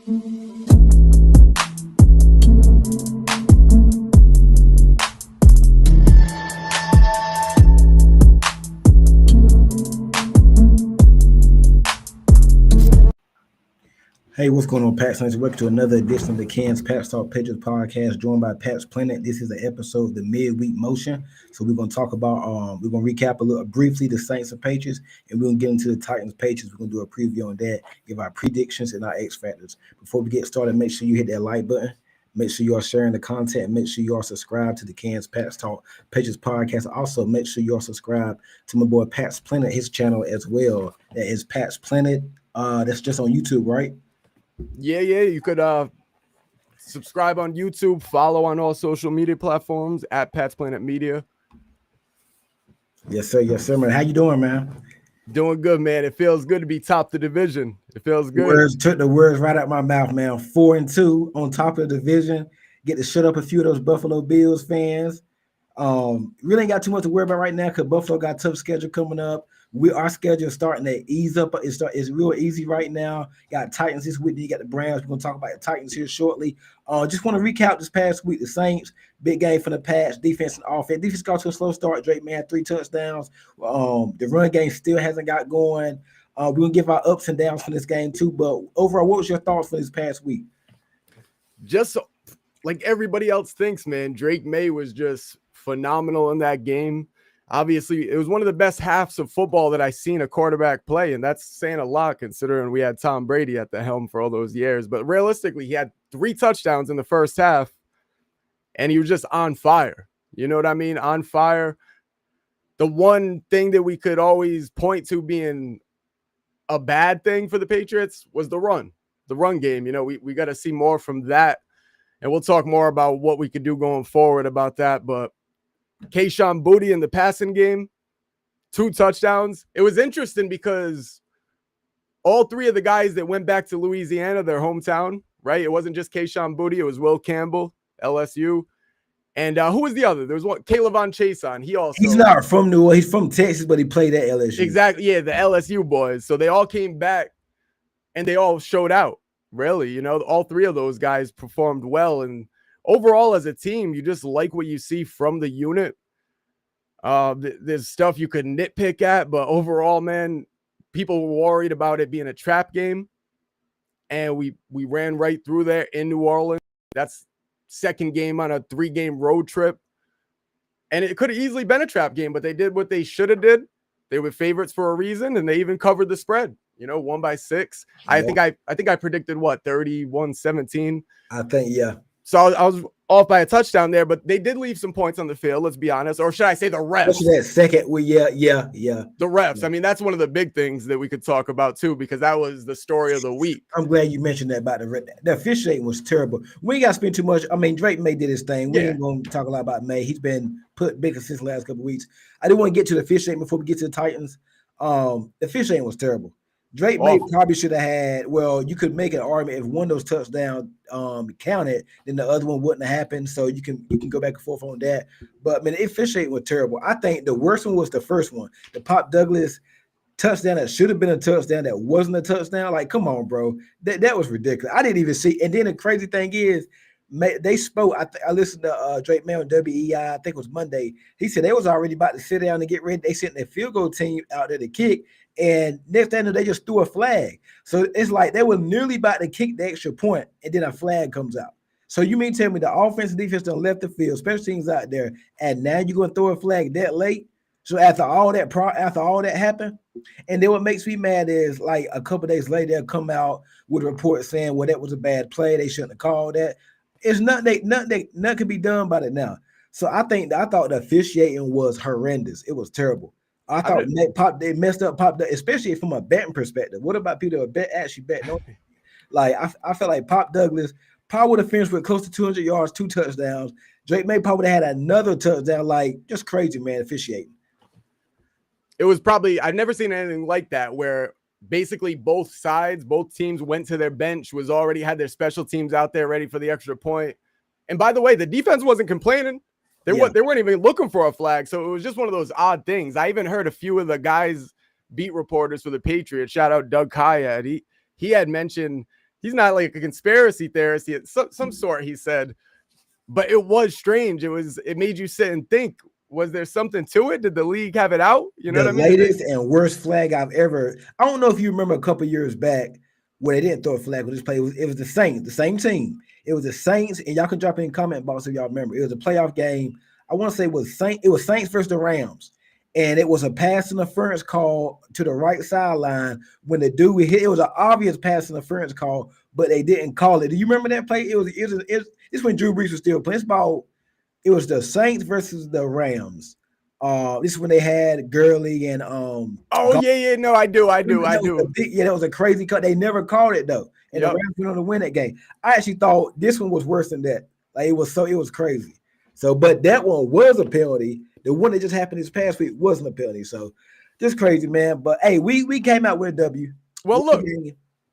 Hey, what's going on, Pat? Welcome to another edition of the Can's Pat's Talk Patriots podcast, joined by Pat's Planet. This is an episode of the Midweek Motion. So we're going to talk about, we're going to recap a little briefly the Saints and Patriots, and we're going to get into the Titans Patriots. We're going to do a preview on that, give our predictions and our X factors. Before we get started, make sure you hit that like button. Make sure you are sharing the content. Make sure you are subscribed to the Can's Pat's Talk Patriots podcast. Also, make sure you are subscribed to my boy Pat's Planet, his channel as well. That is Pat's Planet. That's just on YouTube, right? Yeah. You could subscribe on YouTube, follow on all social media platforms at Pat's Planet Media. Yes, sir, man. How you doing, man? Doing good, man. It feels good to be top the division. It feels good. Took the words right out my mouth, man. 4-2 on top of the division. Get to shut up a few of those Buffalo Bills fans. Really ain't got too much to worry about right now because Buffalo got a tough schedule coming up. Our schedule is starting to ease up. It's real easy right now. Got Titans this week. Then you got the Browns. We're going to talk about the Titans here shortly. Just want to recap this past week. The Saints, big game for the Pats, defense and offense. Defense got to a slow start. Drake, man, had 3 touchdowns. The run game still hasn't got going. We're going to give our ups and downs for this game too. But overall, what was your thoughts for this past week? Just like everybody else thinks, man, Drake May was just phenomenal in that game. Obviously, it was one of the best halves of football that I've seen a quarterback play, and that's saying a lot considering we had Tom Brady at the helm for all those years. But realistically, he had 3 touchdowns in the first half, and he was just on fire. You know what I mean? On fire. The one thing that we could always point to being a bad thing for the Patriots was the run game. You know, we got to see more from that, and we'll talk more about what we could do going forward about that. But Kayshon Boutte in the passing game, 2 touchdowns. It was interesting because all 3 of the guys that went back to Louisiana, their hometown, right? It wasn't just Kayshon Boutte. It was Will Campbell, LSU. And who was the other? There was one, Kayvon Chason. He's not from New Orleans. He's from Texas, but he played at LSU. Exactly. Yeah, the LSU boys. So they all came back and they all showed out. Really, you know, all 3 of those guys performed well. And overall, as a team, you just like what you see from the unit. There's stuff you could nitpick at, but overall, man, people were worried about it being a trap game, and we ran right through there in New Orleans. That's second game on a 3-game road trip, and it could have easily been a trap game, but they did what they should have did. They were favorites for a reason, and they even covered the spread. You know, 1 by 6. Yeah. I think I predicted what, 31-17. I think, yeah. So I was off by a touchdown there, but they did leave some points on the field, let's be honest. Or should I say the refs? That second, yeah. The refs. I mean, that's one of the big things that we could talk about, too, because that was the story of the week. I'm glad you mentioned that about the officiating was terrible. We ain't got to spend too much. I mean, Drake May did his thing. We ain't going to talk a lot about May. He's been put bigger since the last couple of weeks. I didn't want to get to the officiating before we get to the Titans. The officiating was terrible. Drake May probably should have had, well, you could make an argument if one of those touchdowns counted, then the other one wouldn't have happened. So you can go back and forth on that. But, man, the officiating was terrible. I think the worst one was the first one, the Pop Douglas touchdown that should have been a touchdown that wasn't a touchdown. Like, come on, bro. That was ridiculous. I didn't even see. And then the crazy thing is, they spoke. I listened to Drake May on WEI, I think it was Monday. He said they was already about to sit down and get ready. They sent their field goal team out there to kick. And next thing they just threw a flag. So it's like they were nearly about to kick the extra point, and then a flag comes out. So you mean tell me the offense and defense done left the field, special teams out there, and now you're going to throw a flag that late? So after all that happened, and then what makes me mad is like a couple days later they'll come out with a report saying, well, that was a bad play. They shouldn't have called that. It's nothing can be done about it now. So I thought the officiating was horrendous. It was terrible. I thought they messed up Pop, especially from a betting perspective. What about people that actually bet? No, like I felt like Pop Douglas probably would have finished with close to 200 yards, 2 touchdowns. Drake May probably would have had another touchdown. Like, just crazy, man, officiating. It was probably, I've never seen anything like that where basically both teams went to their bench, had their special teams out there ready for the extra point. And by the way, the defense wasn't complaining. They weren't even looking for a flag. So it was just one of those odd things. I even heard a few of the guys, beat reporters for the Patriots, shout out Doug Kaya. He had mentioned, he's not like a conspiracy theorist, some sort, he said. But it was strange. It made you sit and think, was there something to it? Did the league have it out? You know what I mean? The latest and worst flag I've ever. I don't know if you remember a couple years back where they didn't throw a flag with this play. It was the Saints, the same team. It was the Saints, and y'all can drop in comment box if y'all remember. It was a playoff game. I want to say it was Saints versus the Rams, and it was a pass interference call to the right sideline when the dude hit. It was an obvious pass interference call, but they didn't call it. Do you remember that play? It's when Drew Brees was still playing. It was the Saints versus the Rams. This is when they had Gurley and no, I do. That was a crazy cut. They never called it though, and the Rams went on to win that game. I actually thought this one was worse than that. Like it was crazy. So, but that one was a penalty. The one that just happened this past week wasn't a penalty. So, just crazy, man. But hey, we came out with a W. Well, look,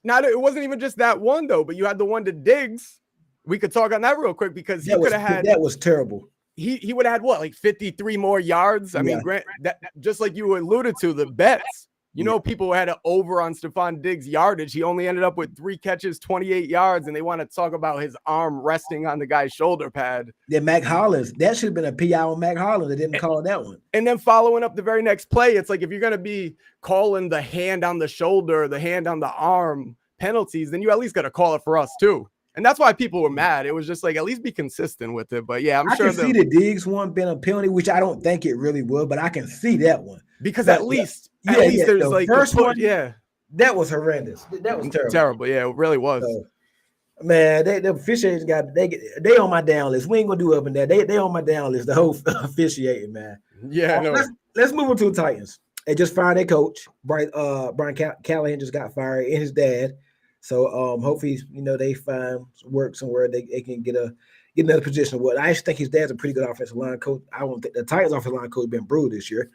now it wasn't even just that one though, but you had the one to Diggs. We could talk on that real quick because he could have had. That was terrible. He would have had what, like 53 more yards? I mean, Grant, that just like you alluded to, the bets. You know, people had an over on Stephon Diggs' yardage. He only ended up with 3 catches, 28 yards, and they want to talk about his arm resting on the guy's shoulder pad. Then Mac Hollins, that should have been a PI on Mac Hollins. They didn't call that one. And then following up the very next play, it's like if you're going to be calling the hand on the shoulder, the hand on the arm penalties, then you at least got to call it for us too. And that's why people were mad. It was just like, at least be consistent with it. But yeah, I can see the Diggs one being a penalty, which I don't think it really will, but I can see that one. Because at least there's the like first one, that was horrendous. That was terrible. Terrible, yeah, it really was. So, man, the officiating they on my down list. We ain't gonna do up and down. They on my down list. The whole officiating, man. Yeah, no. Let's move on to the Titans. They just fired their coach. Brian Callahan just got fired, and his dad. So hopefully, they find work somewhere they can get another position. What I actually think his dad's a pretty good offensive line coach. I don't think the Titans offensive line coach been brutal this year.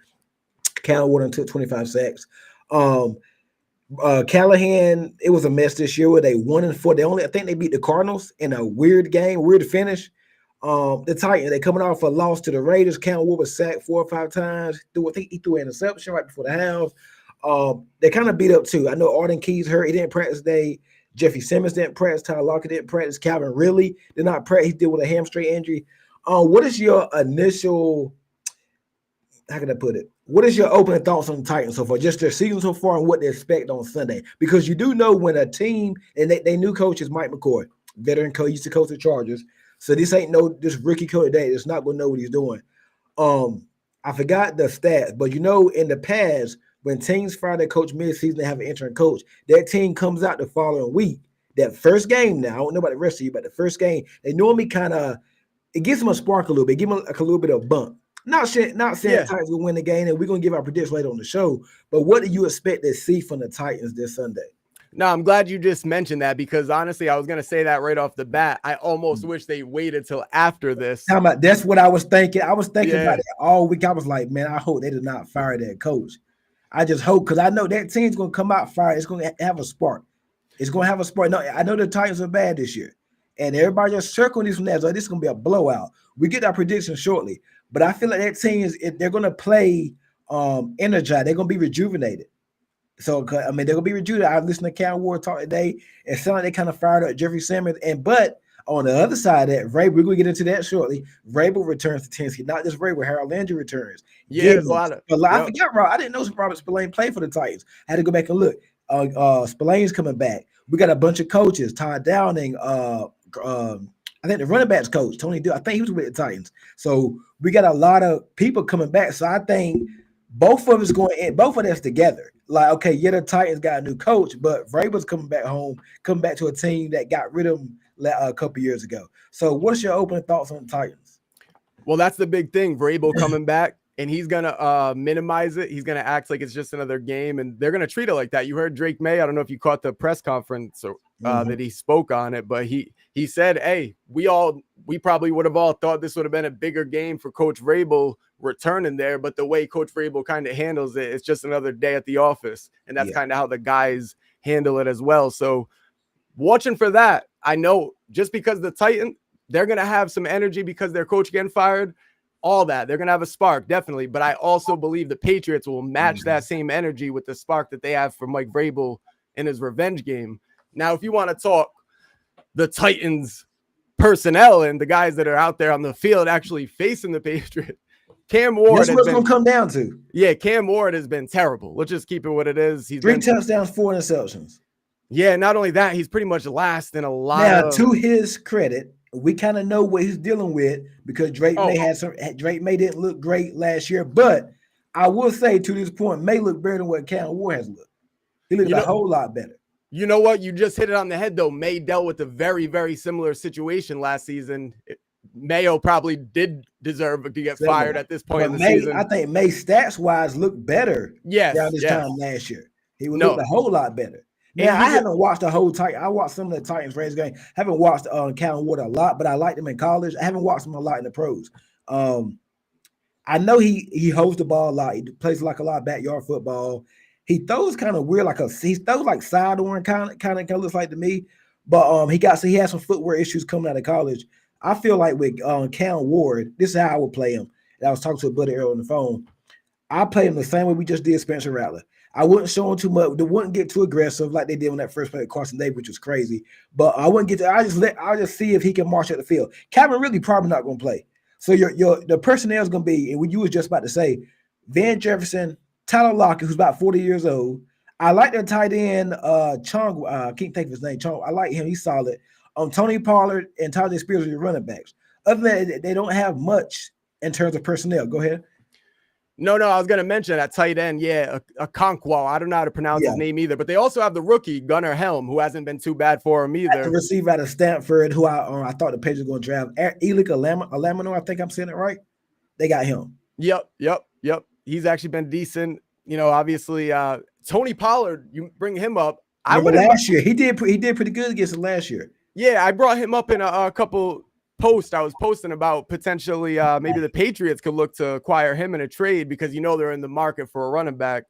Cal Warden took 25 sacks. Callahan, it was a mess this year where they 1-4. I think they beat the Cardinals in a weird game, weird finish. The Titans, they coming off a loss to the Raiders. Cal Warden was sacked 4 or 5 times. I think he threw an interception right before the half. They kind of beat up too. I know Arden Key's hurt. He didn't practice today. Jeffrey Simmons didn't practice. Tyler Lockett didn't practice. Calvin Ridley did not practice. He did with a hamstring injury. What is your initial, how can I put it? What is your opening thoughts on the Titans so far? Just their season so far and what they expect on Sunday? Because you do know when a team, and they new coach is Mike McCoy, veteran coach, used to coach the Chargers. So this ain't this rookie coach today that's not going to know what he's doing. I forgot the stats, but in the past, when teams fire their coach mid-season, they have an interim coach. That team comes out the following week. That first game now, I don't know about the rest of you, but the first game, they normally it gives them a spark a little bit, give them a little bit of a bump. Not saying Titans will win the game, and we're going to give our prediction later on the show, but what do you expect to see from the Titans this Sunday? No, I'm glad you just mentioned that because honestly, I was going to say that right off the bat. I almost wish they waited till after this. That's what I was thinking. I was thinking about it all week. I was like, man, I hope they did not fire that coach. I just hope, because I know that team's going to come out fire. It's going to have a spark. It's going to have a spark. No, I know the Titans are bad this year, and everybody just circling this from that. So this is going to be a blowout. We get our prediction shortly, but I feel like that team they're going to play energized. They're going to be rejuvenated. So they're going to be rejuvenated. I listened to Cal Ward talk today, and sounded like they kind of fired up Jeffrey Simmons. But on the other side of that, Vrabel, we're going to get into that shortly. Vrabel returns to Tennessee. Not just Vrabel, Harold Landry returns. Yeah, there's a lot of. I forgot, Rob. I didn't know Robert Spillane played for the Titans. I had to go back and look. Spillane's coming back. We got a bunch of coaches. Todd Downing. I think the running backs coach Tony Dill. I think he was with the Titans. So we got a lot of people coming back. So I think both of us going in. Both of us together. Like, okay, the Titans got a new coach, but Vrabel's coming back home, coming back to a team that got rid of him a couple years ago. So what's your opening thoughts on the Titans? Well, that's the big thing. Vrabel coming back, and he's going to minimize it. He's going to act like it's just another game, and they're going to treat it like that. You heard Drake May. I don't know if you caught the press conference or that he spoke on it, but he said, hey, we probably would have all thought this would have been a bigger game for Coach Vrabel returning there, but the way Coach Vrabel kind of handles it, it's just another day at the office, and that's kind of how the guys handle it as well. So watching for that, I know just because the Titans, they're going to have some energy because their coach getting fired, all that. They're going to have a spark, definitely. But I also believe the Patriots will match that same energy with the spark that they have for Mike Vrabel in his revenge game. Now, if you want to talk the Titans personnel and the guys that are out there on the field actually facing the Patriots, Cam Ward. That's what it's going to come down to. Yeah, Cam Ward has been terrible. Let's just keep it what it is. He's 3 touchdowns, 4 interceptions. Yeah, not only that, he's pretty much last in a lot now, to his credit, we kind of know what he's dealing with because Drake May didn't look great last year. But I will say to this point, May look better than what Cam Ward has looked. He looked a whole lot better. You know what? You just hit it on the head, though. May dealt with a very, very similar situation last season. Mayo probably did deserve to get fired at this point in the season. I think May stats-wise looked better down this time last year. He would look a whole lot better. Now, I haven't watched the whole Titan. I watched some of the Titans-Raiders game. Haven't watched Cam Ward a lot, but I liked him in college. I haven't watched him a lot in the pros. I know he holds the ball a lot. He plays like a lot of backyard football. He throws kind of weird, he throws like sidearm kind of looks like to me. But he has some footwear issues coming out of college. I feel like with Cam Ward, this is how I would play him. And I was talking to a buddy earlier on the phone. I play him the same way we just did Spencer Rattler. I wouldn't show him too much. They wouldn't get too aggressive like they did when that first play at Carson Davis, which was crazy. But I wouldn't get to. I'll just see if he can march at the field. Calvin really probably not going to play. So the personnel is going to be, and what you was just about to say, Van Jefferson, Tyler Lockett, who's about 40 years old. I like their tight end, Chong. I can't think of his name. Chong. I like him. He's solid. Tony Pollard and Tyler Spears are your running backs. Other than that, they don't have much in terms of personnel. Go ahead. No, I was going to mention at tight end, a Okonkwo. I don't know how to pronounce his name either, but they also have the rookie, Gunnar Helm, who hasn't been too bad for him either. The receiver out of Stanford, who I thought the Patriots were going to draft, Elik Alamino, I think I'm saying it right. They got him. Yep. He's actually been decent. Obviously, Tony Pollard, you bring him up. Last year, he did pretty good against it last year. Yeah, I brought him up in a couple posts I was posting about potentially maybe the Patriots could look to acquire him in a trade because they're in the market for a running back.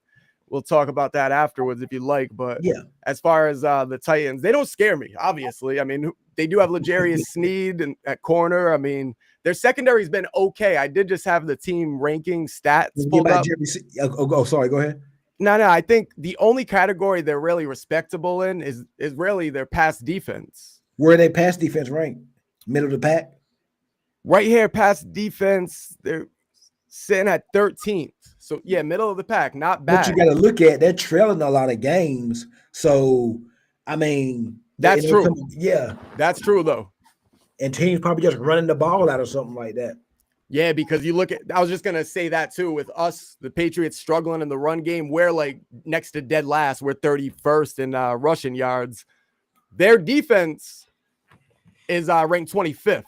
We'll talk about that afterwards if you like. But as far as the Titans, they don't scare me, obviously. I mean, they do have L'Jarius Sneed at corner. I mean, their secondary's been okay. I did just have the team ranking stats pulled up. Sorry, go ahead. No, I think the only category they're really respectable in is really their pass defense. Where are they pass defense ranked? Middle of the pack? Right here, pass defense, they're sitting at 13th. So, middle of the pack, not bad. But you got to look at, they're trailing a lot of games. So, I mean. That's true. That's true, though. And teams probably just running the ball out or something like that. Yeah, because you look at, I was just going to say that too, with us, the Patriots struggling in the run game, we're like next to dead last. We're 31st in rushing yards. Their defense is ranked 25th.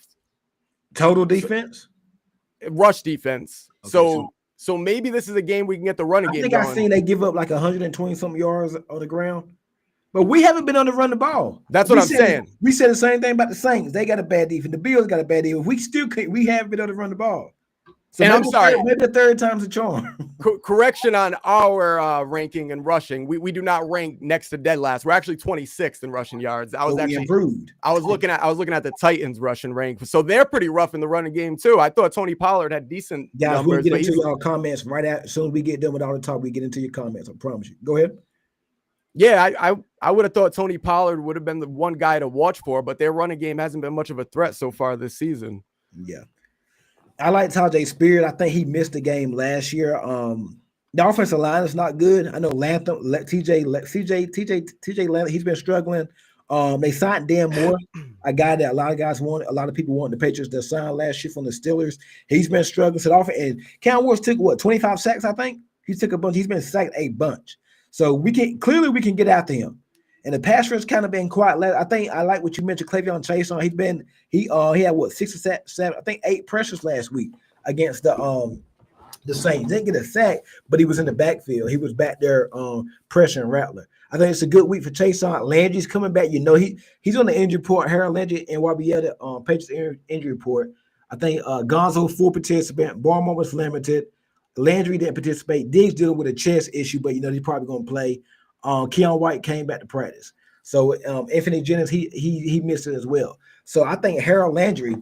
Total defense? Rush defense. Okay, so maybe this is a game we can get the running game going. I seen they give up like 120-something yards on the ground. But we haven't been on to run the ball. That's what I'm saying. We said the same thing about the Saints. They got a bad defense. The Bills got a bad defense. We haven't been able to run the ball. So and I'm sorry. Maybe the third time's a charm. Correction on our ranking and rushing. We do not rank next to dead last. We're actually 26th in rushing yards. I was improved. I was looking at the Titans rushing rank. So they're pretty rough in the running game too. I thought Tony Pollard had decent numbers. We'll get into your comments right as soon as we get done with all the talk. We get into your comments. I promise you. Go ahead. Yeah, I would have thought Tony Pollard would have been the one guy to watch for, but their running game hasn't been much of a threat so far this season. Yeah. I like Tyler Spears. I think he missed the game last year. The offensive line is not good. I know Latham, TJ Latham, he's been struggling. They signed Dan Moore, a guy that a lot of people want the Patriots to sign last year from the Steelers. He's been struggling. So and Cam Ward took 25 sacks, I think. He took a bunch. He's been sacked a bunch. So we can get after him. And the pass rush kind of been quiet. I think I like what you mentioned, Cleveland Chase on. He had 6 or 7, I think 8 pressures last week against the Saints. Didn't get a sack, but he was in the backfield. He was back there pressuring Rattler. I think it's a good week for Chase on. Landry's coming back. He's on the injury report. Harold Landry and YB Patriots injury report. I think Gonzo full participant. Barmore was limited. Landry didn't participate. Diggs dealing with a chest issue, but he's probably going to play. Keon White came back to practice. So Anthony Jennings, he missed it as well. So I think Harold Landry,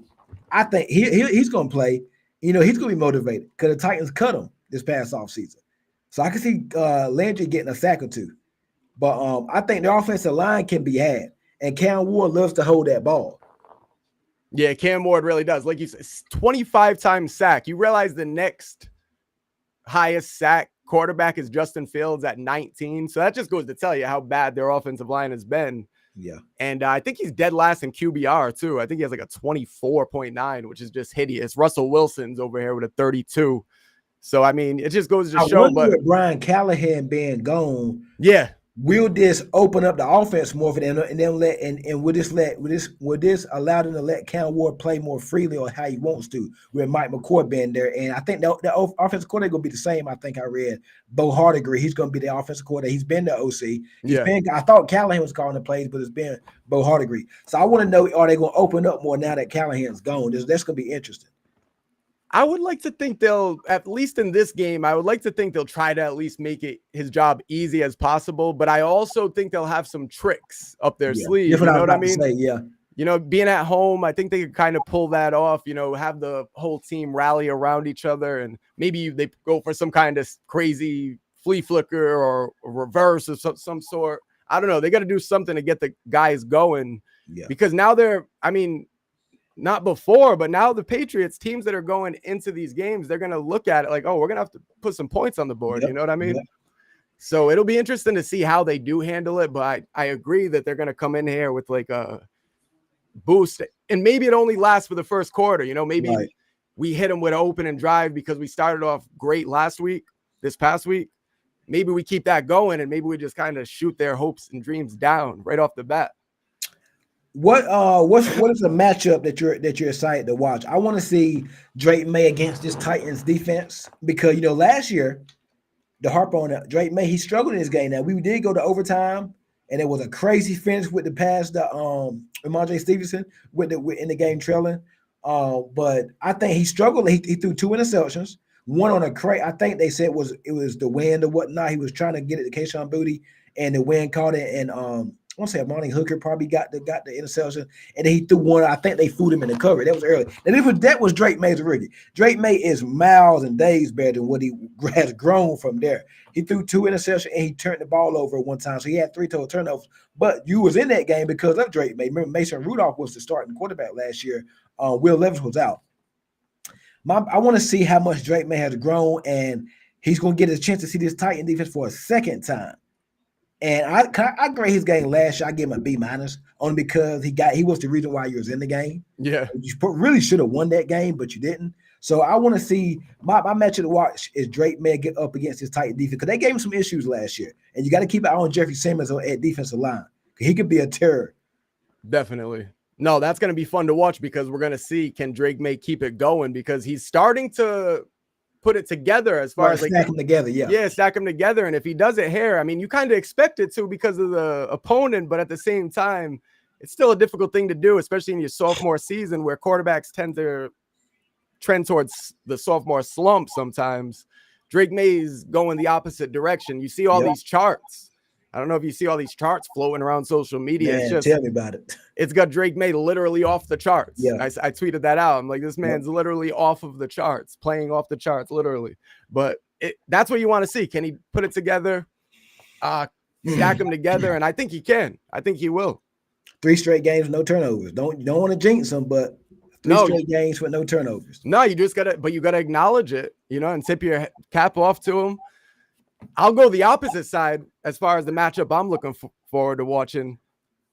I think he's going to play. He's going to be motivated because the Titans cut him this past offseason. So I can see Landry getting a sack or two. But I think the offensive line can be had, and Cam Ward loves to hold that ball. Yeah, Cam Ward really does. Like you said, 25 times sack. You realize the next highest sack quarterback is Justin Fields at 19. So that just goes to tell you how bad their offensive line has been. Yeah. And I think he's dead last in QBR too. I think he has like a 24.9, which is just hideous. Russell Wilson's over here with a 32. So, I mean, it just goes to show. But with Brian Callahan being gone, yeah, will this open up the offense more for them, and then will this allow them to let Cam Ward play more freely or how he wants to with Mike McCoy being there? And I think the offensive coordinator going to be the same. I think I read Bo Hardigree. He's going to be the offensive coordinator. He's been the OC. I thought Callahan was calling the plays, but it's been Bo Hardigree. So I want to know, are they going to open up more now that Callahan's gone? That's going to be interesting. I would like to think they'll, at least in this game, I would like to think they'll try to at least make it his job easy as possible. But I also think they'll have some tricks up their sleeve. You know what I mean? You know, being at home, I think they could kind of pull that off, you know, have the whole team rally around each other. And maybe they go for some kind of crazy flea flicker or reverse of some sort. I don't know. They got to do something to get the guys going because now not before, but now the Patriots teams that are going into these games, they're going to look at it like, oh, we're going to have to put some points on the board. You know what I mean? So it'll be interesting to see how they do handle it. But I agree that they're going to come in here with like a boost, and maybe it only lasts for the first quarter. You know, maybe we hit them with an open and drive because we started off great this past week. Maybe we keep that going, and maybe we just kind of shoot their hopes and dreams down right off the bat. What is the matchup that you're excited to watch? I want to see Drake May against this Titans defense because you know last year, the harp on Drake May, he struggled in this game. Now we did go to overtime, and it was a crazy finish with the pass to Ramondre Stevenson in the game trailing. But I think he struggled. He threw 2 interceptions, one on a crate. I think they said it was the wind or whatnot. He was trying to get it to Kayshon Boutte, and the wind caught it, and I want to say Amani Hooker probably got the interception, and then he threw one. I think they fooled him in the cover. That was early. And that was Drake May's rookie. Drake May is miles and days better than what he has grown from there. He threw 2 interceptions, and he turned the ball over one time. So he had 3 total turnovers. But you was in that game because of Drake May. Remember, Mason Rudolph was the starting quarterback last year. Will Levis was out. I want to see how much Drake May has grown, and he's going to get a chance to see this Titan defense for a second time. And I grade his game last year. I give him a B- only because he was the reason why you was in the game. Yeah, you really should have won that game, but you didn't. So I want to see my matchup to watch is Drake May get up against his Titan defense because they gave him some issues last year, and you got to keep an eye on Jeffrey Simmons at defensive line. He could be a terror. Definitely. No, that's going to be fun to watch because we're going to see can Drake May keep it going because he's starting to put it together as far as like stack them together, stack them together. And if he does it here, I mean, you kind of expect it to because of the opponent, but at the same time, it's still a difficult thing to do, especially in your sophomore season where quarterbacks tend to trend towards the sophomore slump sometimes. Drake May's going the opposite direction. You see all these charts. I don't know if you see all these charts floating around social media. Man, it's just, tell me about it. It's got Drake May literally off the charts. Yeah. I tweeted that out. I'm like, this man's literally off of the charts, playing off the charts, literally. But that's what you want to see. Can he put it together, stack them together? And I think he can. I think he will. 3 straight games, no turnovers. You don't want to jinx them, but 3 straight games with no turnovers. No, you just gotta acknowledge it, you know, and tip your cap off to him. I'll go the opposite side as far as the matchup I'm looking forward to watching.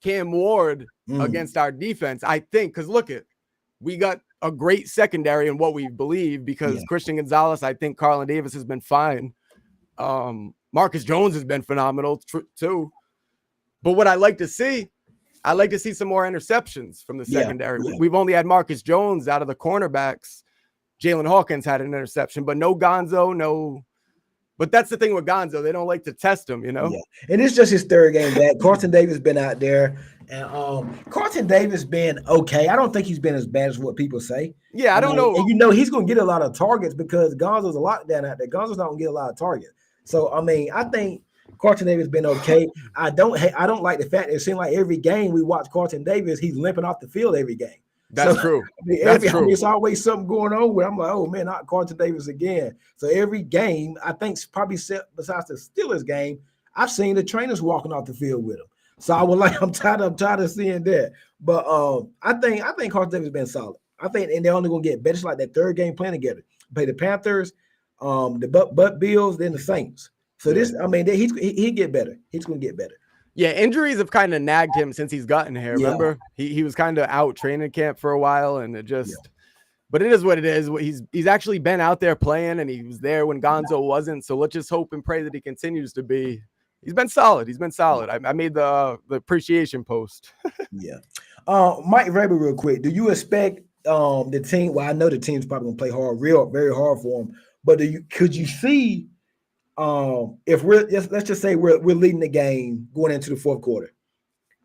Cam Ward against our defense, I think, because we got a great secondary in what we believe because Christian Gonzalez, I think Carlin Davis has been fine. Marcus Jones has been phenomenal too. But what I like to see some more interceptions from the secondary. We've only had Marcus Jones out of the cornerbacks. Jalen Hawkins had an interception, but no Gonzo, But that's the thing with Gonzo. They don't like to test him, you know? Yeah. And it's just his 3rd game back. Carlton Davis been out there. And Carlton Davis been okay. I don't think he's been as bad as what people say. Yeah, I don't know. And you know he's going to get a lot of targets because Gonzo's a lockdown out there. Gonzo's not going to get a lot of targets. So, I mean, I think Carlton Davis been okay. I don't like the fact that it seems like every game we watch Carlton Davis, he's limping off the field every game. That's true. I mean, it's always something going on where I'm like, oh man, not Carlton Davis again. So every game, I think probably besides the Steelers game, I've seen the trainers walking off the field with him. So I'm tired of seeing that. But I think Carson Davis has been solid. I think, and they're only gonna get better. It's like that third game playing together. Play the Panthers, the Butt Bills, then the Saints. So he'll get better. He's gonna get better. Yeah, injuries have kind of nagged him since he's gotten here. Remember, he was kind of out training camp for a while, and it just. Yeah. But it is what it is. He's actually been out there playing, and he was there when Gonzo wasn't. So let's just hope and pray that he continues to be. He's been solid. I made the appreciation post. Yeah. Mike Vrabel, real quick. Do you expect the team? Well, I know the team's probably gonna play very hard for him. But could you see if let's just say we're leading the game going into the fourth quarter,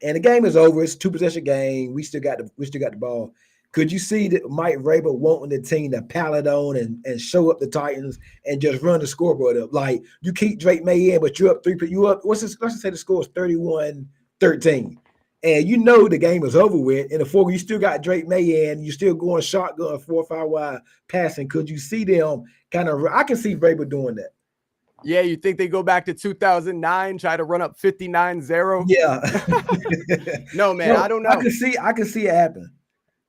and the game is over? It's a 2-possession game. We still got the ball. Could you see that Mike Vrabel wanting the team to pile it on and show up the Titans and just run the scoreboard up? Like, you keep Drake May in, but you're up 3. You up. Let's just say the score is 31-13, and you know the game is over with. In the fourth, you still got Drake May in. You're still going shotgun 4 or 5 wide passing. Could you see them kind of? I can see Vrabel doing that. Yeah, you think they go back to 2009, try to run up 59-0? Yeah. No, man, I don't know. I can see it happen.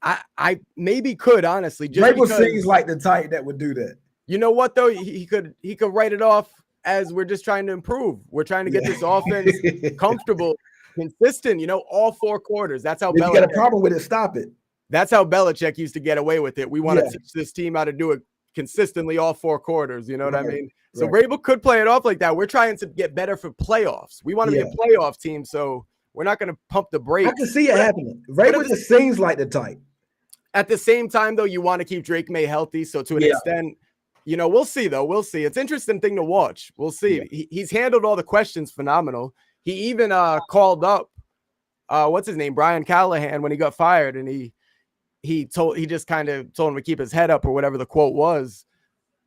I maybe could, honestly. Vrabel seems like the type that would do that. You know what, though? He could write it off as we're just trying to improve. We're trying to get this offense comfortable, consistent, all 4 quarters. That's how if you got a problem with it, stop it. That's how Belichick used to get away with it. We want to teach this team how to do it consistently all 4 quarters. You know what I mean? So Vrabel could play it off like that. We're trying to get better for playoffs. We want to be a playoff team, so we're not going to pump the brakes. I can see it happening. Vrabel just seems like the type. At the same time, though, you want to keep Drake May healthy. So to an extent, we'll see, though. We'll see. It's an interesting thing to watch. We'll see. Yeah. He's handled all the questions phenomenal. He even called up, what's his name, Brian Callahan, when he got fired. And he just kind of told him to keep his head up or whatever the quote was.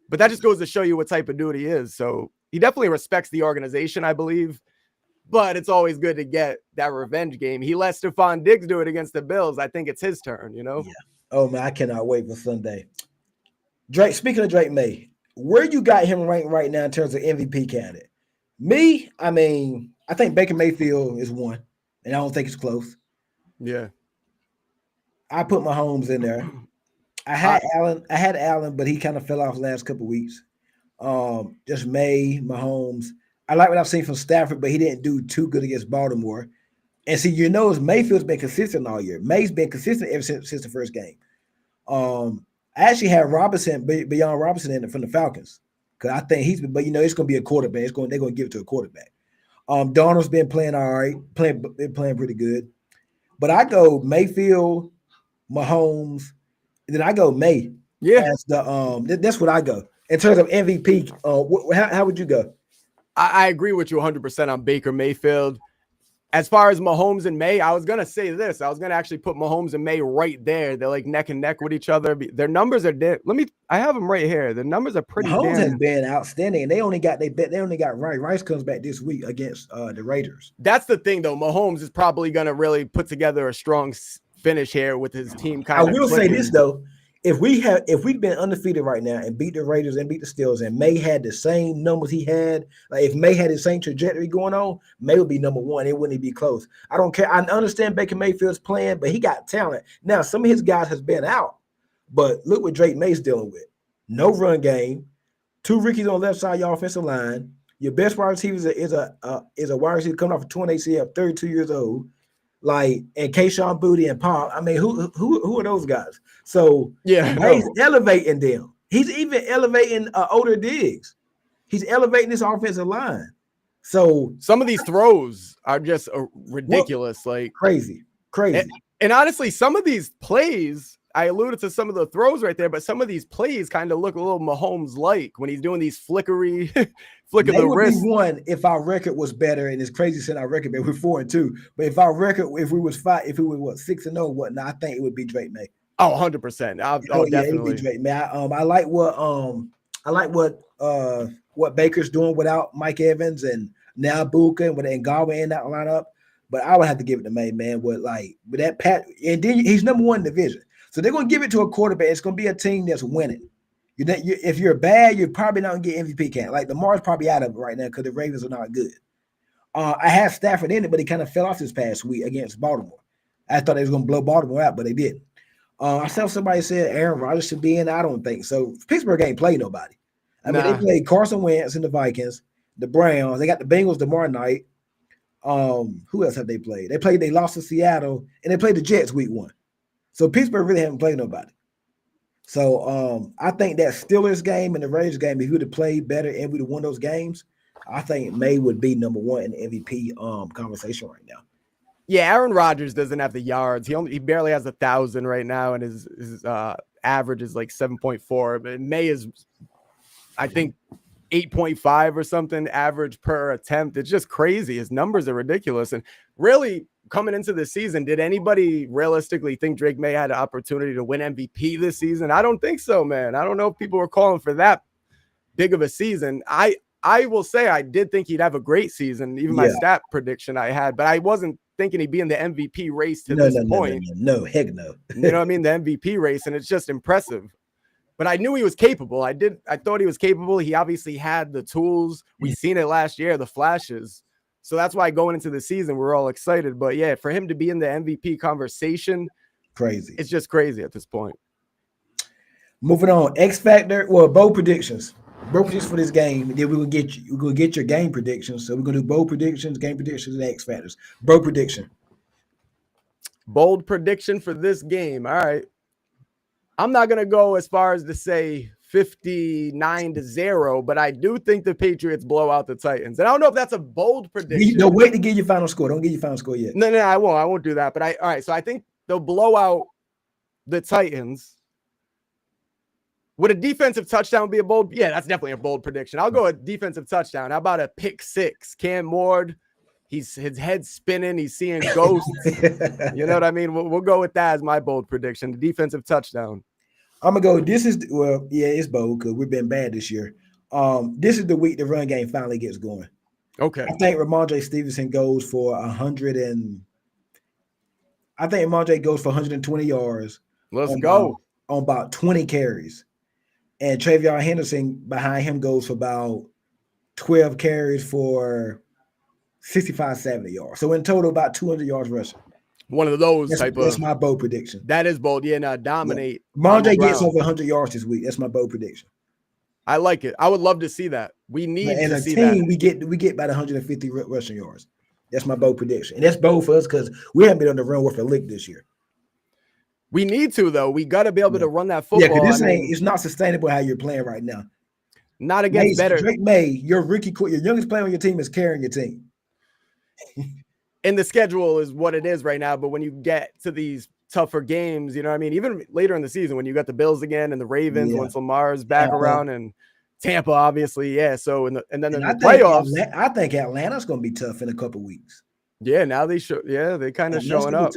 But that just goes to show you what type of dude he is. So he definitely respects the organization, I believe. But it's always good to get that revenge game. He let Stephon Diggs do it against the Bills. I think it's his turn, Yeah. Oh, man, I cannot wait for Sunday. Drake, speaking of Drake May, where you got him ranked right now in terms of MVP candidate? Me, I think Baker Mayfield is 1, and I don't think it's close. Yeah. I put Mahomes in there. I had Allen, but he kind of fell off the last couple of weeks. Just May, Mahomes. I like what I've seen from Stafford, but he didn't do too good against Baltimore. And see, Mayfield's been consistent all year. May's been consistent ever since the first game. I actually had Bijan Robinson in it from the Falcons because I think it's going to be a quarterback. They're going to give it to a quarterback. Darnold's been playing all right, playing pretty good. But I go Mayfield, Mahomes, and then I go May. Yeah, that's what I go in terms of MVP. How would you go? I agree with you 100% on Baker Mayfield. As far as Mahomes and May, I was going to say this. I was going to actually put Mahomes and May right there. They're like neck and neck with each other. Their numbers are I have them right here. The numbers are pretty Mahomes has been outstanding. And they only got Rice. Rice comes back this week against the Raiders. That's the thing, though. Mahomes is probably going to really put together a strong finish here with his team. I will say this, though. If we'd been undefeated right now and beat the Raiders and beat the Steelers, and May had the same numbers he had, like if May had the same trajectory going on, May would be number 1. It wouldn't be close. I don't care. I understand Baker Mayfield's playing, but he got talent. Now, some of his guys has been out, but look what Drake May's dealing with. No run game, 2 rookies on the left side of your offensive line. Your best wide receiver is a wide receiver coming off a torn ACL, 32 years old. And Kayshon Boutte and Paul. Who are those guys? So he's elevating them. He's even elevating older Diggs. He's elevating this offensive line. So some of these throws are just ridiculous, crazy. And honestly, some of these plays, I alluded to some of the throws right there, but some of these plays kind of look a little Mahomes-like when he's doing these flick of the wrist. One, if our record was better, and it's crazy saying our record, but we're 4-2. But if our record, if we was 6-0, whatnot, I think it would be Drake May. Oh, 100%. Definitely. It would be Drake May. I like what Baker's doing without Mike Evans and now Buka and Godwin in that lineup. But I would have to give it to May, man. With that Pat, and then he's number 1 in the division. So they're going to give it to a quarterback. It's going to be a team that's winning. If you're bad, you're probably not going to get MVP candidate. Like Lamar's probably out of it right now because the Ravens are not good. I had Stafford in it, but he kind of fell off this past week against Baltimore. I thought they was going to blow Baltimore out, but they didn't. I saw somebody said Aaron Rodgers should be in. I don't think so. Pittsburgh ain't played nobody. I mean, they played Carson Wentz and the Vikings, the Browns. They got the Bengals tomorrow night. Who else have they played? They lost to Seattle, and they played the Jets week 1. So Pittsburgh really haven't played nobody. So I think that Steelers game and the Raiders game, if he would have played better and we'd have won those games, I think May would be number 1 in the MVP conversation right now. Yeah, Aaron Rodgers doesn't have the yards. He barely has 1,000 right now, and his average is like 7.4. But May is, I think, 8.5 or something average per attempt. It's just crazy. His numbers are ridiculous. And really, coming into the season, did anybody realistically think Drake May had an opportunity to win MVP this season? I don't think so, man. I don't know if people were calling for that big of a season. I will say I did think he'd have a great season, even my stat prediction I had, but I wasn't thinking he'd be in the MVP race to this point. No, heck no. You know what I mean? The MVP race, and it's just impressive. But I knew he was capable. I thought he was capable. He obviously had the tools. We've seen it last year, the flashes. So that's why going into the season, we're all excited. But yeah, for him to be in the MVP conversation, crazy. It's just crazy at this point. Moving on, X Factor. Well, bold predictions. Bold predictions for this game. And then we're gonna get your game predictions. So we're gonna do bold predictions, game predictions, and X Factors. Bold prediction. Bold prediction for this game. All right. I'm not gonna go as far as to say 59-0, but I do think the Patriots blow out the Titans. And I don't know if that's a bold prediction. Don't wait to get your final score. Don't get your final score yet. No, I won't do that. But all right. So I think they'll blow out the Titans. Would a defensive touchdown be a bold? Yeah, that's definitely a bold prediction. I'll go a defensive touchdown. How about a pick 6? Cam Ward, his head's spinning. He's seeing ghosts. You know what I mean? We'll go with that as my bold prediction, the defensive touchdown. I'm going to go, it's bold because we've been bad this year. This is the week the run game finally gets going. Okay. I think Ramondre Stevenson goes for 120 yards. Let's go. On about 20 carries. And Travion Henderson behind him goes for about 12 carries for 65, 70 yards. So in total, about 200 yards rushing. One of those That's my bold prediction. That is bold. Yeah, now dominate. Yeah. Ramondre gets over 100 yards this week. That's my bold prediction. I like it. I would love to see that. We need to see that. And a team, we get about 150 rushing yards. That's my bold prediction. And that's bold for us because we haven't been on the run with a lick this year. We need to, though. We got to be able to run that football. Yeah, because it's not sustainable how you're playing right now. Not against better. Drake May, your youngest player on your team is carrying your team. And the schedule is what it is right now. But when you get to these tougher games, you know what I mean? Even later in the season, when you got the Bills again and the Ravens, once Lamar's back around, and Tampa, obviously, so in the playoffs, I think Atlanta's going to be tough in a couple weeks. Yeah, now they show. Yeah, they kind of showing up.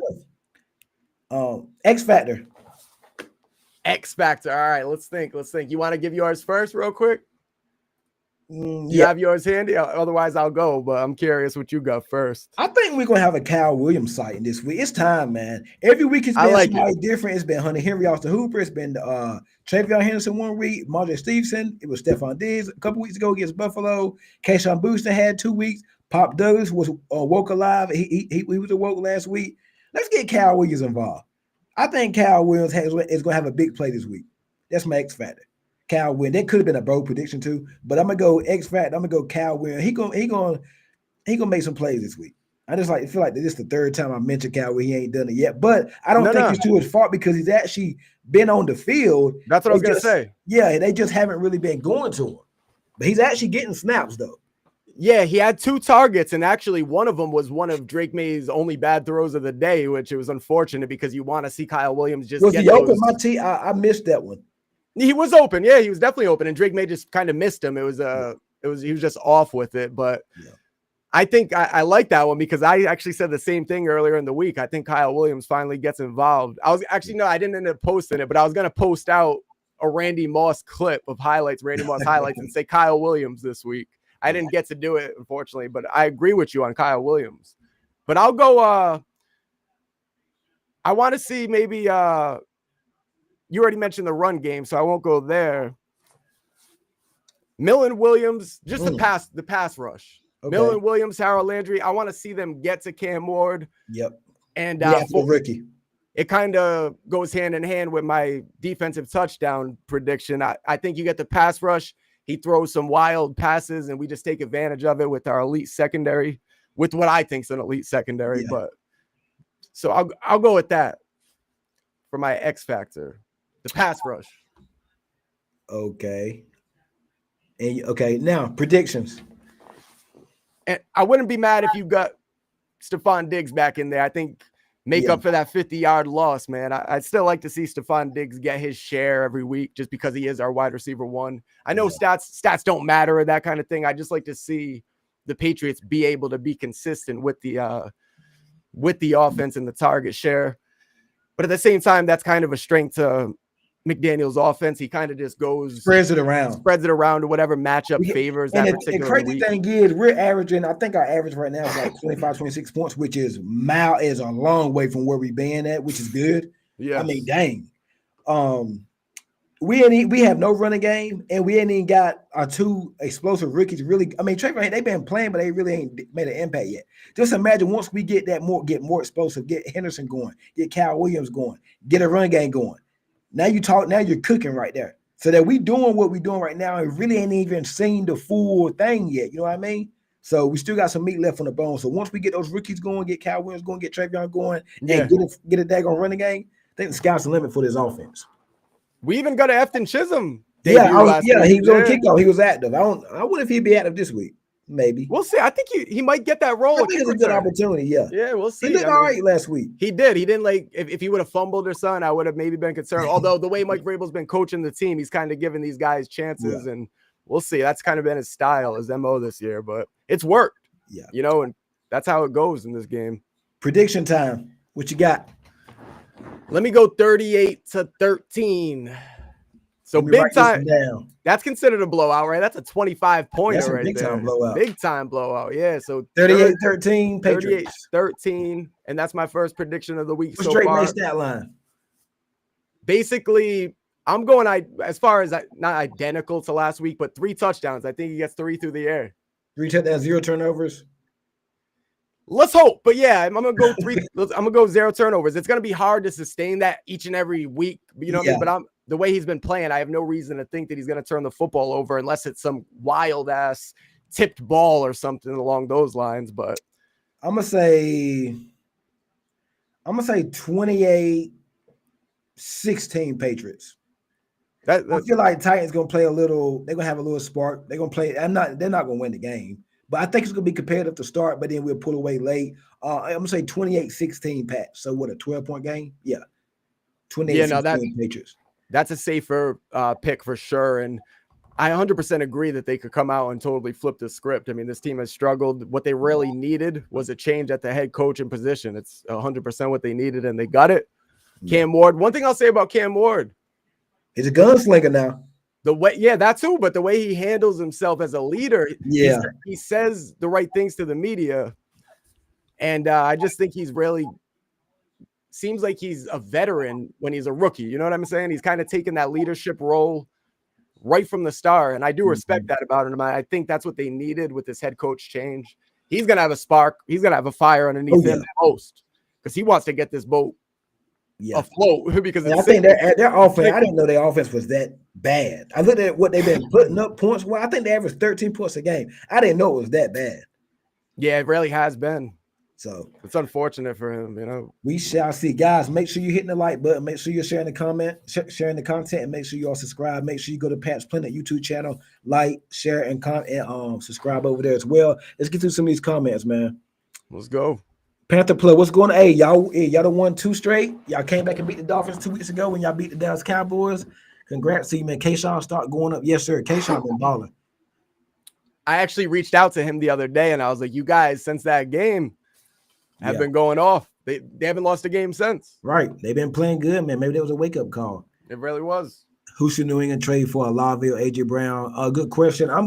X Factor. All right, let's think. You want to give yours first, real quick? You have yours handy? Otherwise, I'll go. But I'm curious what you got first. I think we're gonna have a Kyle Williams sighting this week. It's time, man. Every week it's been somebody different. It's been Hunter Henry, Austin Hooper. It's been Travion Henderson one week. Marjorie Stevenson. It was Stephon Diggs a couple weeks ago against Buffalo. Keyshawn Booster had 2 weeks. Pop Douglas was woke alive. He was awoke last week. Let's get Kyle Williams involved. I think Kyle Williams is going to have a big play this week. That's my X Factor. Kyle Williams. That could have been a bold prediction too, but I'm gonna go X Factor. I'm gonna go Kyle Williams. He gonna make some plays this week. I just feel like this is the third time I mentioned Kyle Williams. He ain't done it yet, but I don't think it's to his fault because he's actually been on the field. That's what I was gonna say. Yeah, they just haven't really been going to him, but he's actually getting snaps though. Yeah, he had 2 targets, and actually one of them was one of Drake May's only bad throws of the day, which it was unfortunate because you want to see Kyle Williams just get those. Open? I missed that one. He was open. Yeah, he was definitely open, and Drake May just kind of missed him. He was just off with it, but I think I like that one because I actually said the same thing earlier in the week. I think Kyle Williams finally gets involved. I didn't end up posting it, but I was going to post out a Randy Moss clip of Randy Moss highlights, and say Kyle Williams this week. I didn't get to do it, unfortunately, but I agree with you on Kyle Williams. But I'll go. I want to see maybe. You already mentioned the run game, so I won't go there. Millen Williams, just the pass rush. Okay. Millen Williams, Harold Landry. I want to see them get to Cam Ward. Yep. And for the rookie. It kind of goes hand in hand with my defensive touchdown prediction. I think you get the pass rush. He throws some wild passes, and we just take advantage of it with our elite secondary, with what I think is an elite secondary. Yeah. But so I'll go with that for my X factor, the pass rush. Okay. And okay, now predictions. And I wouldn't be mad if you got Stephon Diggs back in there. I think make up for that 50-yard loss, man. I'd still like to see Stephon Diggs get his share every week just because he is our wide receiver one. I know stats don't matter or that kind of thing. I just like to see the Patriots be able to be consistent with the offense and the target share. But at the same time, that's kind of a strength to McDaniel's offense. He kind of just spreads it around to whatever matchup favors that particular week. And the crazy thing is, we're averaging, I think our average right now is like 25, 26 points, which is a long way from where we've been at, which is good. Yeah. I mean, dang. We have no running game, and we ain't even got our two explosive rookies. Really, I mean, Trayvon, they've been playing, but they really ain't made an impact yet. Just imagine once we get more explosive, get Henderson going, get Cal Williams going, get a run game going. Now you're cooking right there. So that we doing what we're doing right now and really ain't even seen the full thing yet. You know what I mean? So we still got some meat left on the bone. So once we get those rookies going, get Cal Williams going, get Trayvon going, and get a daggone running game, I think the sky's the limit for this offense. We even got an Efton Chisholm. He was on kickoff. He was active. I wonder if he'd be active this week. Maybe we'll see. I think he might get that role. I think it's a good opportunity. Yeah, we'll see. He looked all right last week. He did. He didn't if he would have fumbled or something, I would have maybe been concerned. Although the way Mike Vrabel's been coaching the team, he's kind of giving these guys chances, and we'll see. That's kind of been his style, his MO this year, but it's worked. Yeah, and that's how it goes in this game. Prediction time. What you got? Let me go 38-13. So big time. That's considered a blowout, right? That's a 25-pointer right there. Big time blowout. Yeah. So 38-13 Patriots. 38-13. And that's my first prediction of the week so straight far. Stat line. Basically, I'm going as far as not identical to last week, but 3 touchdowns. I think he gets 3 through the air. 3 touchdowns, 0 turnovers. Let's hope. But yeah, I'm gonna go 3. I'm gonna go 0 turnovers. It's gonna be hard to sustain that each and every week. You know what I mean? But the way he's been playing, I have no reason to think that he's going to turn the football over unless it's some wild ass tipped ball or something along those lines. But I'm going to say 28-16 Patriots. I feel like Titans going to play they're going to have a little spark. They're going to play. They're not going to win the game, but I think it's going to be competitive to start, but then we'll pull away late. I'm going to say 28-16 Pat. So what, a 12-point game? Yeah. 28-16 Patriots. That's a safer pick for sure. And I 100% agree that they could come out and totally flip the script. I mean, this team has struggled. What they really needed was a change at the head coach and position. It's 100% what they needed, and they got it. Cam Ward. One thing I'll say about Cam Ward. He's a gunslinger now. That too, but the way he handles himself as a leader, he says the right things to the media. And I just think he's really seems like he's a veteran when he's a rookie. You know what I'm saying? He's kind of taken that leadership role right from the start. And I do respect that about him. I think that's what they needed with this head coach change. He's going to have a spark. He's going to have a fire underneath him the most because he wants to get this boat afloat. Because I think their offense, I didn't know their offense was that bad. I looked at what they've been putting up points. Well, I think they average 13 points a game. I didn't know it was that bad. Yeah, it really has been. So it's unfortunate for him, We shall see, guys. Make sure you're hitting the like button. Make sure you're sharing the sharing the content, and make sure you all subscribe. Make sure you go to Pat's Planet YouTube channel, like, share, and subscribe over there as well. Let's get through some of these comments, man. Let's go. Panther Plug, what's going on? Hey, y'all done won 2 straight. Y'all came back and beat the Dolphins 2 weeks ago when y'all beat the Dallas Cowboys. Congrats to you, man. K-Shawn start going up. Yes, sir. K-Shawn been balling. I actually reached out to him the other day, and I was like, you guys, since that game, have been going off. They haven't lost a game since. Right. They've been playing good, man. Maybe that was a wake-up call. It really was. Who should New England trade for Olave or A.J. Brown? Good question. I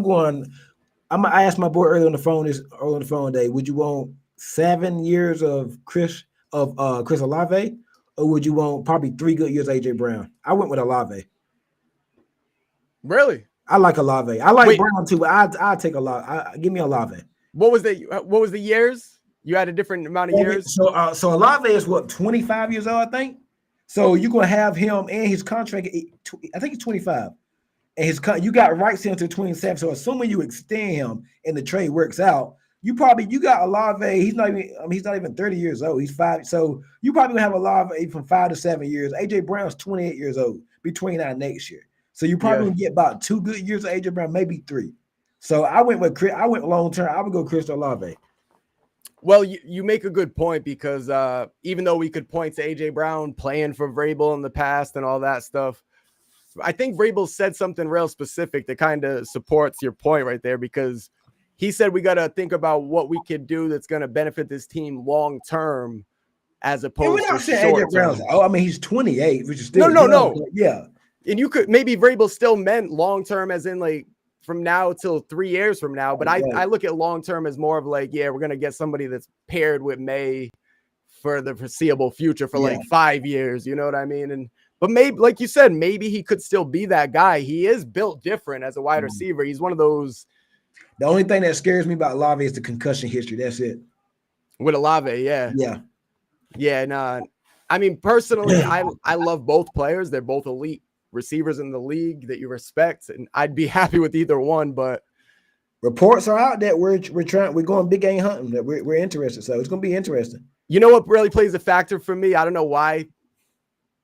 asked my boy earlier on the phone today, would you want 7 years of Chris Olave, or would you want probably 3 good years of A.J. Brown? I went with Olave. Really? I like Olave. I like Brown too, but I'll take Olave. Give me Olave. What was the years? You had a different amount of years. So Olave is what, 25 years old, I think. So you're gonna have him and his contract. I think he's 25, and you got rights until 27. So assuming you extend him and the trade works out, you got Olave. He's not even 30 years old. He's 5. So you probably gonna have Olave from 5 to 7 years. AJ Brown's 28 years old between now and next year. So you probably gonna get about 2 good years of AJ Brown, maybe 3. So I went long term. I would go Chris Olave. Well, you make a good point because even though we could point to AJ Brown playing for Vrabel in the past and all that stuff, I think Vrabel said something real specific that kind of supports your point right there, because he said we got to think about what we could do that's going to benefit this team long term, as opposed to short term. Oh, I mean, he's 28, which is still no. Yeah, and you could maybe Vrabel still meant long term, as in like from now till 3 years from now. But I look at long term as more of like, we're going to get somebody that's paired with May for the foreseeable future for like 5 years. You know what I mean? But maybe, like you said, maybe he could still be that guy. He is built different as a wide receiver. He's one of those. The only thing that scares me about Olave is the concussion history. That's it. With Olave, yeah. Nah. I mean, personally, I love both players. They're both elite receivers in the league that you respect, and I'd be happy with either one. But reports are out that we're going big game hunting, that we're interested. So it's going to be interesting. You know what really plays a factor for me? I don't know why.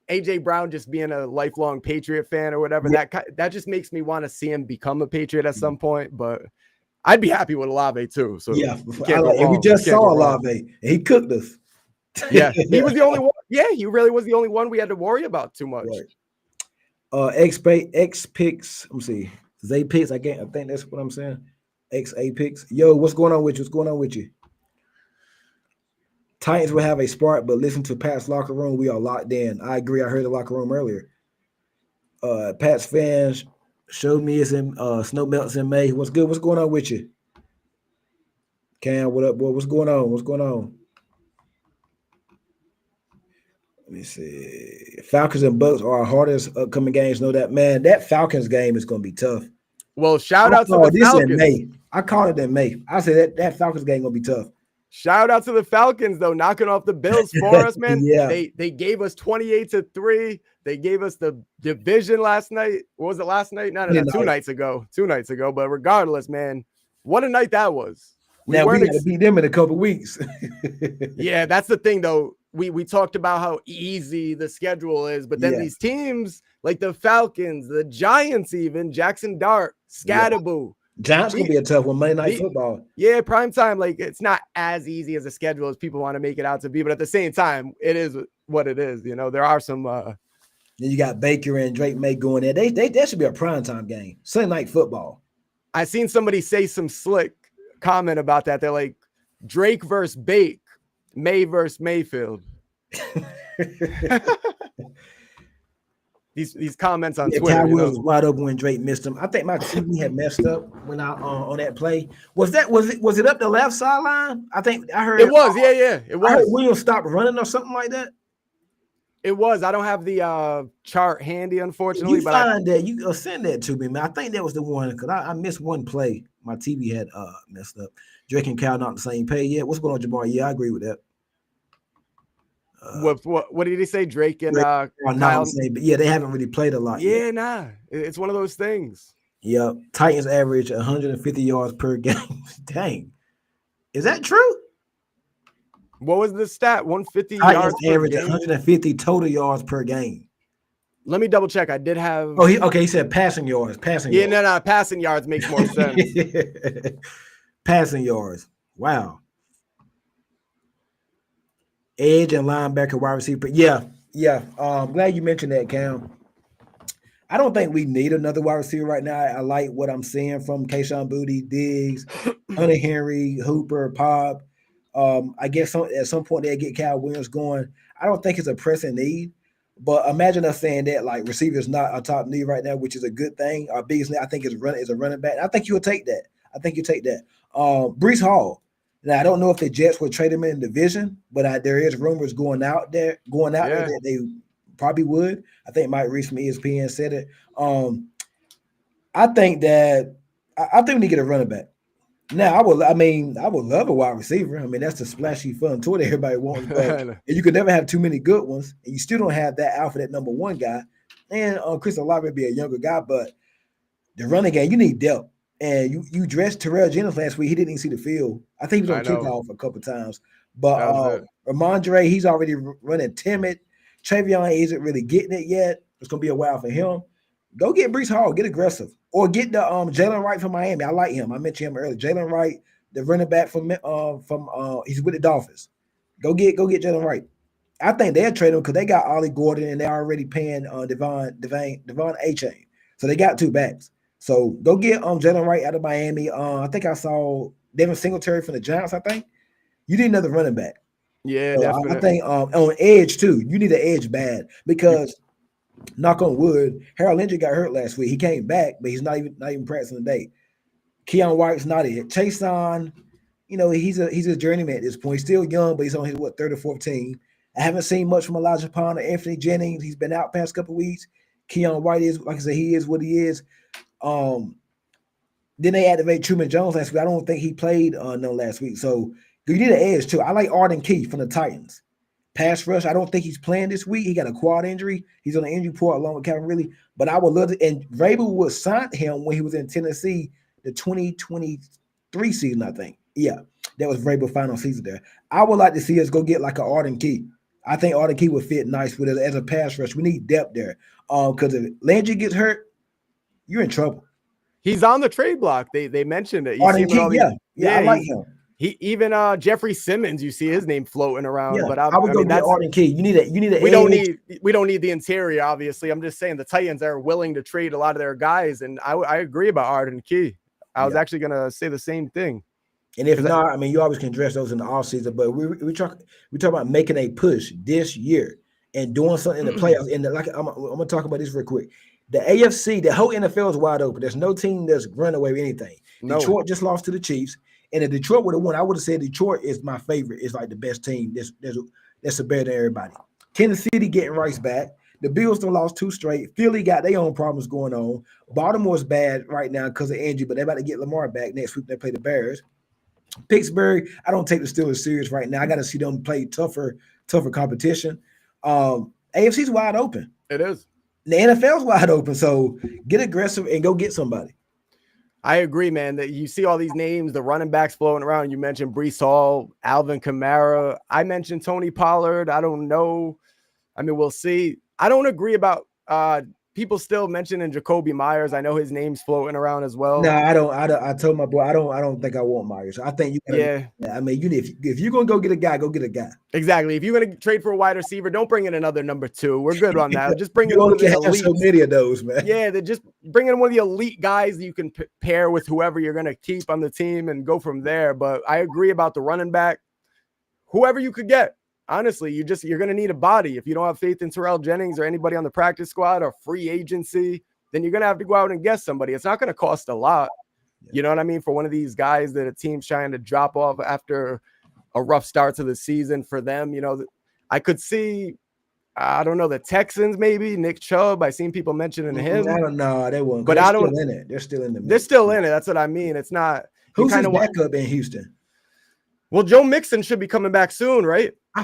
AJ Brown just being a lifelong Patriot fan or whatever, that just makes me want to see him become a Patriot at some point. But I'd be happy with Olave too. So we just saw Olave, and he cooked us. Yeah, he was the only one. Yeah, he really was the only one we had to worry about too much. Right. X picks. Let me see. Z picks. I think that's what I'm saying. XA picks. Yo, what's going on with you? What's going on with you? Titans will have a spark, but listen to Pat's locker room. We are locked in. I agree. I heard the locker room earlier. Pat's fans showed me it's in snow melts in May. What's good? What's going on with you? Cam, what up, boy? What's going on? What's going on? Let me see. Falcons and Bucks are our hardest upcoming games. Know that, man. That Falcons game is going to be tough. Well, shout out to the Falcons. In May. I called it in May. I said that Falcons game going to be tough. Shout out to the Falcons, though, knocking off the Bills for us, man. They gave us 28-3. They gave us the division last night. What was it last night? No, 2 nights ago. 2 nights ago. But regardless, man, what a night that was. We got to beat them in a couple weeks. Yeah, that's the thing, though. We talked about how easy the schedule is, but then these teams like the Falcons, the Giants, even Jackson Dart, Scatterboo. Giants gonna be a tough one. Monday Night Football. Yeah, prime time. Like, it's not as easy as a schedule as people want to make it out to be, but at the same time, it is what it is. You know, there are some. Then you got Baker and Drake May going there. That should be a prime time game. Sunday Night Football. I seen somebody say some slick comment about that. They're like, Drake versus Bake, May versus Mayfield. These comments on Twitter. Ty was wide open when Drake missed him. I think my TV had messed up when I on that play. Was it up the left sideline? I think I heard it was. Yeah, it was. I heard Williams stopped running or something like that. It was. I don't have the chart handy, unfortunately. You find that you send that to me, man. I think that was the one because I missed one play. My TV had messed up. Drake and Cal not on the same page. Yeah, what's going on, Jabbar? Yeah, I agree with that. What did he say? Drake and Kyle? But yeah, they haven't really played a lot. Yeah, nah. It's one of those things. Yeah, Titans average 150 yards per game. Dang, is that true? What was the stat? 150 Titans average 150 total yards per game. Let me double check. I did have. Oh, he said passing yards. Yeah, no, passing yards makes more sense. Passing yards. Wow. Edge and linebacker, wide receiver. Yeah. I'm glad you mentioned that, Cam. I don't think we need another wide receiver right now. I like what I'm seeing from Kayshon Boutte, Diggs, Hunter Henry, Hooper, Pop. I guess at some point they'll get Kyle Williams going. I don't think it's a pressing need, but imagine us saying that like receiver is not a top need right now, which is a good thing. Our biggest need, I think, is a running back. I think you'll take that. Breece Hall. Now I don't know if the Jets would trade him in the division, but there is rumors going out there that they probably would. I think Mike Reese from ESPN said it. I think we need to get a running back. Now, I would love a wide receiver. I mean, that's the splashy, fun toy that everybody wants. But you could never have too many good ones, and you still don't have that alpha, that number one guy. And Chris Olave be a younger guy, but the running game, you need depth. And you dressed Terrell Jennings last week. He didn't even see the field. I think he was on kickoff a couple times. But Ramondre, he's already running timid. Travion isn't really getting it yet. It's going to be a while for him. Go get Breece Hall. Get aggressive. Or get the Jalen Wright from Miami. I like him. I mentioned him earlier. Jalen Wright, the running back from he's with the Dolphins. Go get Jalen Wright. I think they'll trade him because they got Ollie Gordon and they're already paying Devon A-Chain. So they got two backs. So go get Jalen Wright out of Miami. I think I saw Devin Singletary from the Giants, I think. You need another running back. Yeah, so definitely. I think on edge too. You need an edge bad because knock on wood, Harold Landry got hurt last week. He came back, but he's not even practicing today. Keon White's not it. Chason, he's a journeyman at this point. He's still young, but he's on his third or fourth team. I haven't seen much from Elijah Pond or Anthony Jennings. He's been out past couple weeks. Keon White is, like I said, he is what he is. Then they activate Truman Jones last week. I don't think he played none last week. So you need an edge too. I like Arden Key from the Titans. Pass rush, I don't think he's playing this week. He got a quad injury. He's on the injury report along with Calvin Ridley. But I would love to, and Vrabel would sign him when he was in Tennessee, the 2023 season, I think. Yeah, that was Vrabel's final season there. I would like to see us go get like an Arden Key. I think Arden Key would fit nice with it as a pass rush. We need depth there. Because if Landry gets hurt, you're in trouble. He's on the trade block. They mentioned it. Arden Key, I like him. He even Jeffrey Simmons, you see his name floating around. Yeah, but I would go get Arden Key. You need a. We don't need the interior, obviously. I'm just saying the Titans are willing to trade a lot of their guys, and I agree about Arden Key. I was actually gonna say the same thing. And if not, I mean, you always can address those in the offseason, but we talk about making a push this year and doing something in the playoffs. And I'm gonna talk about this real quick. The AFC, the whole NFL is wide open. There's no team that's running away with anything. No. Detroit just lost to the Chiefs. And if Detroit would have won, I would have said Detroit is my favorite. It's like the best team. That's better than everybody. Kansas City getting Rice back. The Bills done lost 2 straight. Philly got their own problems going on. Baltimore's bad right now because of injury, but they're about to get Lamar back next week. They play the Bears. Pittsburgh, I don't take the Steelers serious right now. I got to see them play tougher competition. AFC's wide open. It is. The NFL's wide open, so get aggressive and go get somebody. I agree, man, that you see all these names, the running backs floating around. You mentioned Breece Hall, Alvin Kamara. I mentioned Tony Pollard. I don't know. I mean, we'll see. I don't agree about people still mentioning Jacoby Myers. I know his name's floating around as well. No, I don't. I told my boy, I don't think I want Myers. I think you gotta, I mean, if you're gonna go get a guy, go get a guy. Exactly. If you're gonna trade for a wide receiver, don't bring in another number 2. We're good on that. Just bring in one of the elite. So many of those, man. Yeah, they just bring in one of the elite guys that you can pair with whoever you're gonna keep on the team and go from there. But I agree about the running back. Whoever you could get. Honestly, you're going to need a body. If you don't have faith in Terrell Jennings or anybody on the practice squad or free agency, then you're going to have to go out and get somebody. It's not going to cost a lot. You know what I mean? For one of these guys that a team's trying to drop off after a rough start to the season for them, I could see, I don't know, the Texans maybe, Nick Chubb. I've seen people mentioning him. I don't know. They won't. But they're still in it. They're still in the mix. They're still in it. That's what I mean. It's not. Who's his backup in Houston? Well, Joe Mixon should be coming back soon, right? I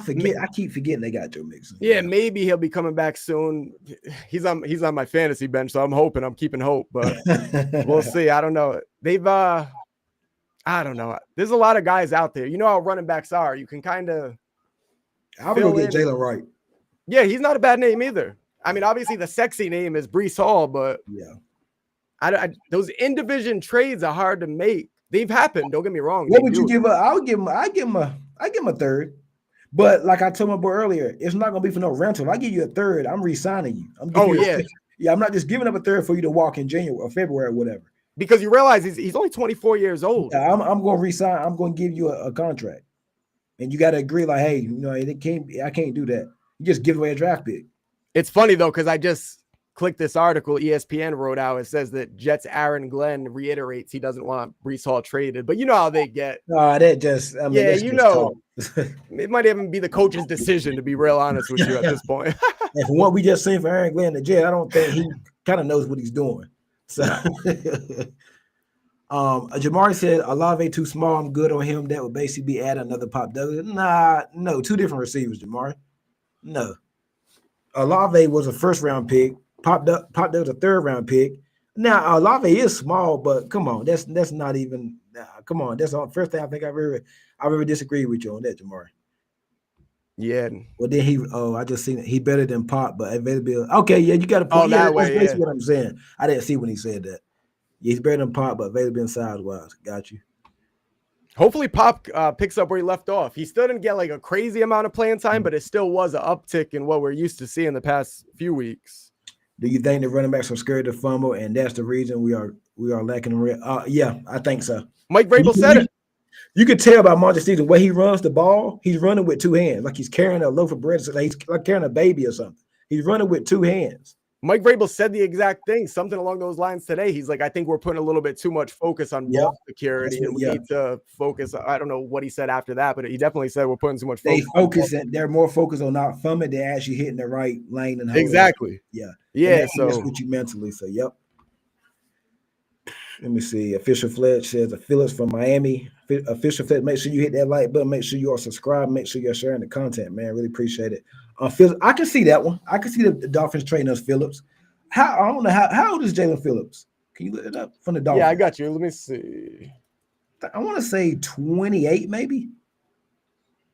keep forgetting they got Joe Mixon. Yeah, maybe he'll be coming back soon. He's on my fantasy bench, so I'm keeping hope, but we'll see. I don't know. I don't know. There's a lot of guys out there. You know how running backs are. You can kind of. I would go get Jalen Wright. Yeah, he's not a bad name either. I mean, obviously the sexy name is Breece Hall, but yeah, those in-division trades are hard to make. They've happened. Don't get me wrong. What would you give up? I give him a third. But like I told my boy earlier, it's not gonna be for no rental. If I give you a third, I'm re-signing you. I'm not just giving up a third for you to walk in January or February or whatever. Because you realize he's only 24 years old. Yeah, I'm gonna re-sign. I'm gonna give you a contract, and you got to agree. Like, hey, I can't do that. You just give away a draft pick. It's funny though, because I just clicked this article ESPN wrote out. It says that Jets' Aaron Glenn reiterates he doesn't want Breece Hall traded, but you know how they get. That just, I mean, it might even be the coach's decision, to be real honest with you at this point. And from what we just seen for Aaron Glenn, the Jet, I don't think he kind of knows what he's doing. So, Jamari said Olave too small. I'm good on him. That would basically be adding another Pop Douglas. Nah, no, two different receivers, Jamari. No. Olave was a first round pick. Pop Douglas a third round pick. Now Olave is small, but come on, that's not even. Come on, that's the first thing I think I've ever disagreed with you on that, Jamari. Yeah. Well, then I just seen it. He better than Pop, but availability. Okay, yeah, you got a point. Oh, that way, that's basically what I'm saying. I didn't see when he said that. Yeah, he's better than Pop, but availability size wise. Got you. Hopefully Pop picks up where he left off. He still didn't get like a crazy amount of playing time, but it still was an uptick in what we're used to seeing the past few weeks. Do you think the running backs are scared to fumble, and that's the reason we are lacking? Yeah, I think so. Mike Vrabel said it. You can tell by Monty Stevens when he runs the ball, he's running with two hands, like he's carrying a loaf of bread, like he's like carrying a baby or something. He's running with two hands. Mike Vrabel said the exact thing, something along those lines today. He's like, I think we're putting a little bit too much focus on ball security, and we need to focus. I don't know what he said after that, but he definitely said we're putting too much focus. They're more focused on not fumbling than actually hitting the right lane and exactly. Yeah. So that's what you mentally. So Let me see. Official Fletch says, Phillips from Miami. Official Fletch, make sure you hit that like button. Make sure you are subscribed. Make sure you're sharing the content, man. Really appreciate it. Phillips, I can see that one. I can see the Dolphins trading us Phillips. I don't know how old is Jalen Phillips? Can you look it up from the Dolphins? Yeah, I got you. Let me see. I want to say 28, maybe.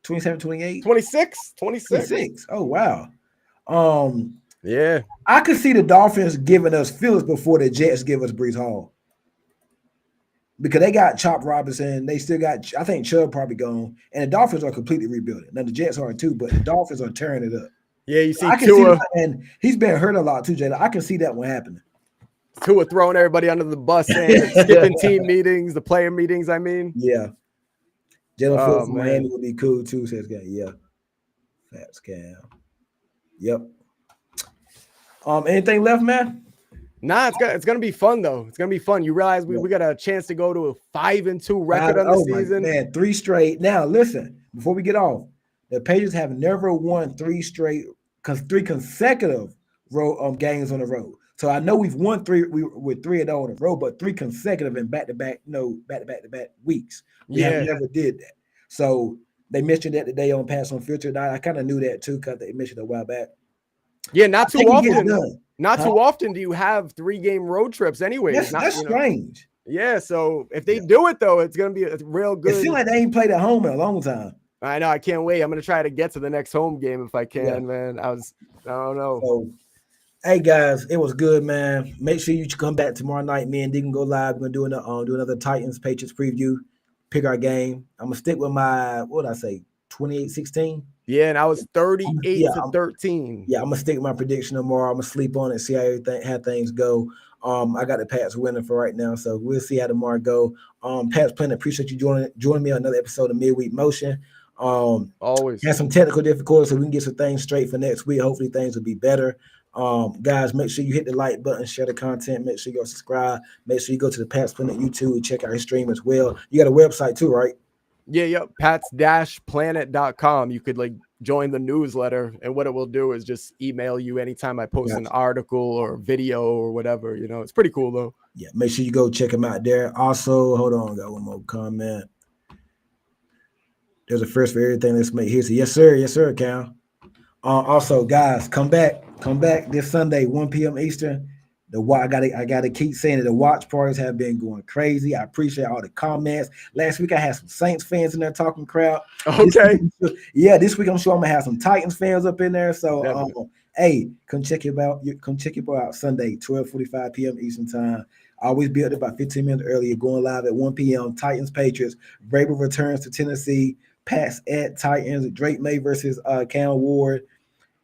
27, 28. 26. Oh, wow. Yeah. I could see the Dolphins giving us Phillips before the Jets give us Breece Hall. Because they got Chop Robinson, they still got, I think Chubb probably gone, and the Dolphins are completely rebuilding. Now the Jets are too, but the Dolphins are tearing it up. Yeah, you see Tua, and he's been hurt a lot too, Jalen. I can see that one happening. Tua throwing everybody under the bus and skipping team meetings, the player meetings. I mean, yeah. Jalen Phillips from Miami would be cool too. Says guy, yeah. Fats Cam. Yep. Anything left, man? Nah, it's gonna be fun though. It's gonna be fun. You realize we got a chance to go to a 5-2 record on the season. Man, 3 straight. Now listen, before we get off, the Patriots have never won 3 consecutive games on the road. So I know we've won 3. We're 3-0 on the road, but 3 consecutive in back-to-back weeks. We have never did that. So they mentioned that today on Pass on Filter. I kind of knew that too because they mentioned it a while back. Yeah, not too often. Not too often do you have 3-game road trips anyways. That's strange. Yeah, so if they do it, though, it's going to be a real good. It seems like they ain't played at home in a long time. I know. I can't wait. I'm going to try to get to the next home game if I can, man. I don't know. So, hey, guys, it was good, man. Make sure you come back tomorrow night. Me and D can go live. We're going to do another Titans-Patriots preview, pick our game. I'm going to stick with my, what did I say, 28-16? Yeah, and I was 38-13. Yeah, I'm gonna stick with my prediction tomorrow. I'm gonna sleep on it, see how things go. I got the Pats winning for right now, so we'll see how tomorrow go. Pats Planet, appreciate you joining me on another episode of Midweek Motion. Always had some technical difficulties, so we can get some things straight for next week. Hopefully, things will be better. Guys, make sure you hit the like button, share the content, make sure you subscribe, make sure you go to the Pats Planet YouTube and check out his stream as well. You got a website too, right? Yeah, pats-planet.com. You could join the newsletter, and what it will do is just email you anytime I post an article or video or whatever. It's pretty cool though. Yeah, make sure you go check him out there. Also, hold on, got one more comment. There's a first for everything. Let's make here. So yes, sir, Cal. Also, guys, come back this Sunday, 1 p.m. Eastern. I gotta keep saying it. The watch parties have been going crazy. I appreciate all the comments. Last week I had some Saints fans in there talking crowd. Okay. This week I'm sure I'm gonna have some Titans fans up in there. So hey, come check your boy out Sunday, 12:45 p.m. Eastern time. Always be up about 15 minutes earlier. Going live at 1 p.m. Titans Patriots. Vrabel returns to Tennessee. Pats at Titans. Drake May versus Cam Ward.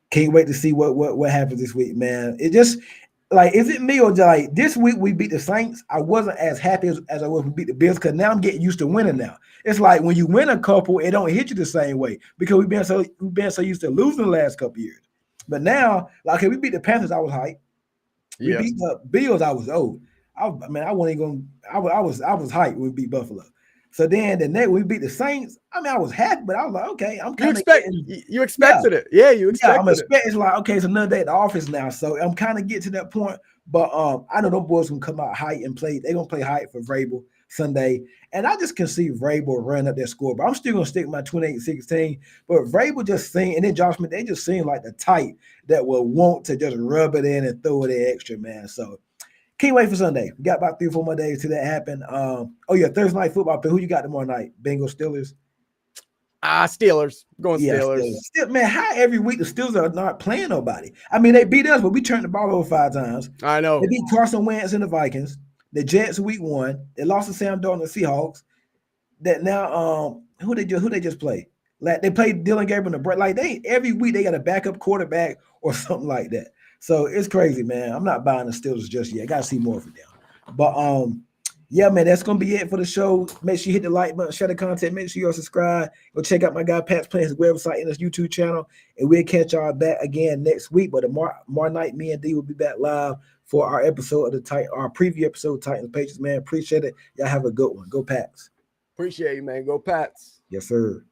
Can't wait to see what happens this week, man. It just is it me or this week we beat the Saints? I wasn't as happy as I was when we beat the Bills because now I'm getting used to winning now. It's like when you win a couple, it don't hit you the same way because we've been so used to losing the last couple years. But now, we beat the Panthers, I was hyped. We beat the Bills, I was old. I was hyped when we beat Buffalo. So then the next we beat the Saints. I was happy, but I was like, okay, I'm kind of you expected it. Yeah, you expected I'm expecting it's like, okay, it's another day at the office now. So I'm kind of getting to that point. But I know those boys gonna come out hype and play. They're gonna play hype for Vrabel. Sunday. And I just can see Vrabel run up that score. But I'm still going to stick with my 28-16. But Vrabel just seemed, and then Josh Smith, they just seem like the type that will want to just rub it in and throw it in extra, man. So can't wait for Sunday. We got about 3 or 4 more days till that happen. Thursday night football. Who you got tomorrow night? Bengals, Steelers? Steelers. Going Steelers. Still, man, how every week the Steelers are not playing nobody? I mean, they beat us, but we turned the ball over 5 times. I know. They beat Carson Wentz and the Vikings. The Jets week 1. They lost to Sam Darnold and the Seahawks. That now, who they just play? Like they played Dylan Gabriel and the like they every week they got a backup quarterback or something like that. So it's crazy, man. I'm not buying the Steelers just yet. I gotta see more from them. But yeah, man, that's gonna be it for the show. Make sure you hit the like button, share the content. Make sure you're subscribed. Go check out my guy Pat's playing his website and his YouTube channel, and we'll catch y'all back again next week. But tomorrow night, me and D will be back live for our episode of our preview episode of Titans Patriots. Man, appreciate it. Y'all have a good one. Go Pats. Appreciate you, man. Go Pats. Yes, sir.